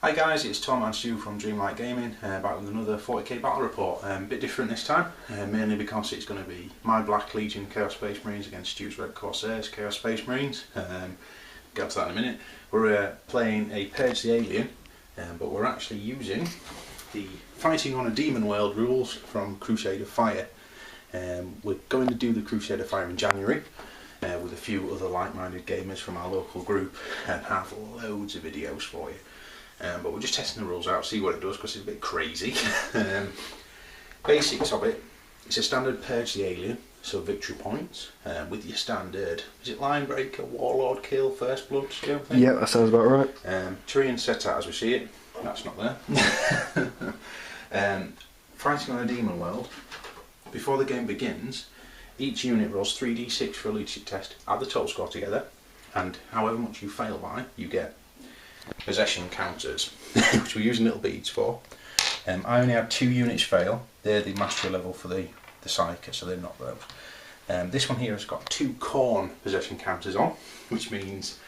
Hi guys, it's Tom and Stu from Dreamlight Gaming, back with another 40k battle report. A bit different this time, mainly because it's going to be my Black Legion Chaos Space Marines against Stu's Red Corsairs Chaos Space Marines. Get to that in a minute. We're playing a Purge the Alien, but we're actually using the Fighting on a Demon World rules from Crusade of Fire. We're going to do the Crusade of Fire in January with a few other like-minded gamers from our local group and have loads of videos for you. But we're just testing the rules out, see what it does, because it's a bit crazy. Basics of it: it's a standard Purge the Alien, so victory points, with your standard, is it Line Breaker, Warlord Kill, First Blood, yeah, that sounds about right. Tyrian set out as we see it, that's not there. Fighting on a Demon World, before the game begins, each unit rolls 3d6 for a leadership test, add the total score together, and however much you fail by, you get possession counters, which we're using little beads for. I only had 2 units fail. They're the mastery level for the Psyker, so they're not those. This one here has got 2 corn possession counters on, which means,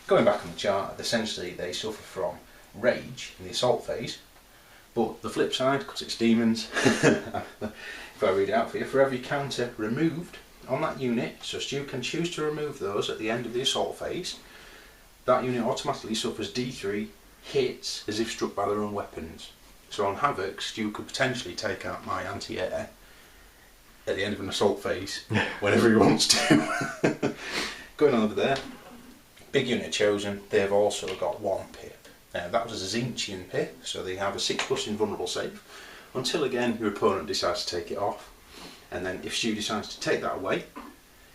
going back on the chart, essentially they suffer from rage in the assault phase, but the flip side, because it's demons, if I read it out for you, for every counter removed on that unit, so Stu can choose to remove those at the end of the assault phase, that unit automatically suffers D3 hits as if struck by their own weapons. So on Havoc, Stu could potentially take out my anti-air at the end of an assault phase whenever he wants to. Going on over there, big unit chosen, they've also got 1 pip. Now that was a Zinchian pip, so they have a 6+ invulnerable save, until again your opponent decides to take it off. And then if Stu decides to take that away,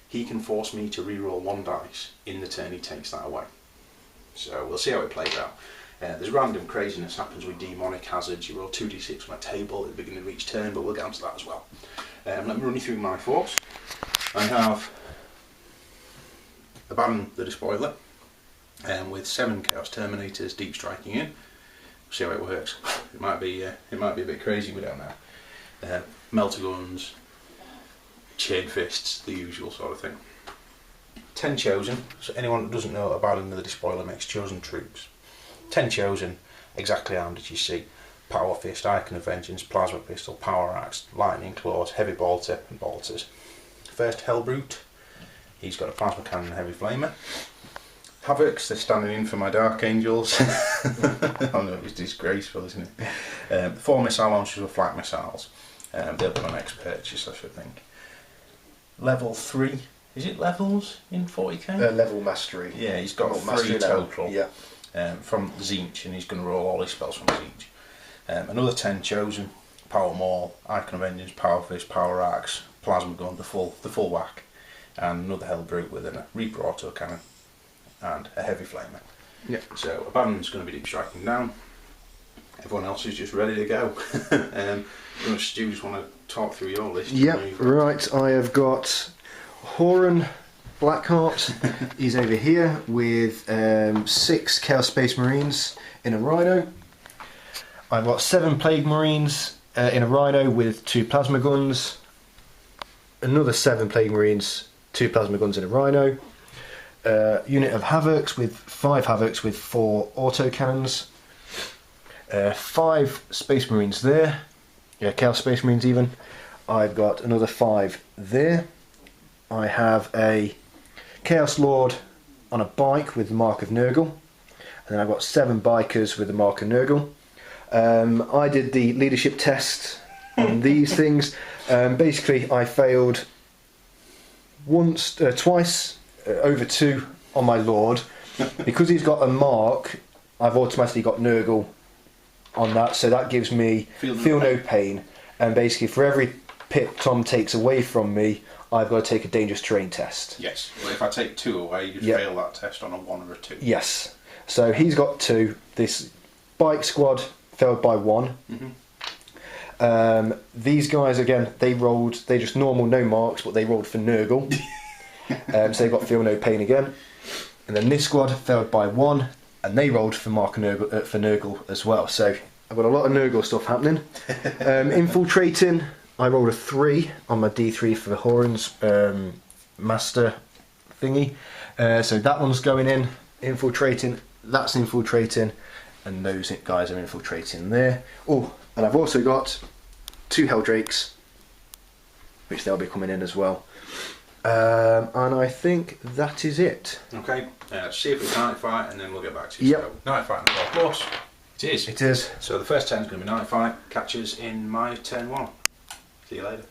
he can force me to reroll 1 dice in the turn he takes that away. So we'll see how it plays out. There's random craziness happens with demonic hazards. You roll 2d6 on a table at the beginning of each turn, but we'll get onto that as well. Let me run you through my force. I have Abaddon the Despoiler, with 7 Chaos Terminators deep striking in. We'll see how it works. It might be a bit crazy, we don't know. Melter guns, chain fists, the usual sort of thing. 10 chosen, so anyone that doesn't know about the Despoiler makes chosen troops. 10 chosen, exactly armed as you see. Power Fist, Icon of Vengeance, Plasma Pistol, Power Axe, Lightning Claws, Heavy Bolter and Bolters. First Hellbrute, he's got a Plasma Cannon and Heavy Flamer. Havocs, they're standing in for my Dark Angels. I know, it's disgraceful, isn't it? 4 missile launchers with flak missiles. They'll be my next purchase, I should think. Level 3. Is it levels in 40k? Level mastery. Yeah, he's got 3 total. Yeah. From Zinch, and he's going to roll all his spells from Zinch. Another 10 chosen. Power Maul, Icon of Vengeance, Power Fist, Power Axe, Plasma Gun, the full whack, and another Hellbrute with a Reaper Autocannon and a Heavy Flamer. Yeah. So Abaddon's going to be deep striking down. Everyone else is just ready to go. Stu, just want to talk through your list? Yep, right. I have got Horan Blackheart. He's over here with 6 Chaos Space Marines in a Rhino. I've got 7 Plague Marines in a Rhino with 2 Plasma Guns. Another 7 Plague Marines, 2 Plasma Guns in a Rhino. Unit of Havocs with 5 Havocs with 4 Autocannons. 5 Space Marines there. Yeah, Chaos Space Marines even. I've got another 5 there. I have a Chaos Lord on a bike with the Mark of Nurgle, and then I've got 7 bikers with the Mark of Nurgle. I did the leadership test on these things. Basically, I failed twice over 2 on my Lord. Because he's got a Mark, I've automatically got Nurgle on that, so that gives me feel no pain. And basically, for every pip Tom takes away from me, I've got to take a dangerous terrain test. Yes. Well, if I take 2 away, you fail that test on a 1 or a 2. Yes. So he's got 2. This bike squad failed by 1. These guys again, they're just normal, no marks, but they rolled for Nurgle. So they got feel no pain again. And then this squad failed by 1, and they rolled for Nurgle as well. So I've got a lot of Nurgle stuff happening. Infiltrating, I rolled a 3 on my D3 for the Horan's master thingy. So that one's going in. Infiltrating, that's infiltrating. and those guys are infiltrating there. Oh, and I've also got 2 Helldrakes, which they'll be coming in as well. And I think that is it. Okay, see if it's night fight and then we'll get back to you. Yep. So, night fight, of course. It is. It is. So the first turn is going to be night fight, catches in my turn 1. See you later.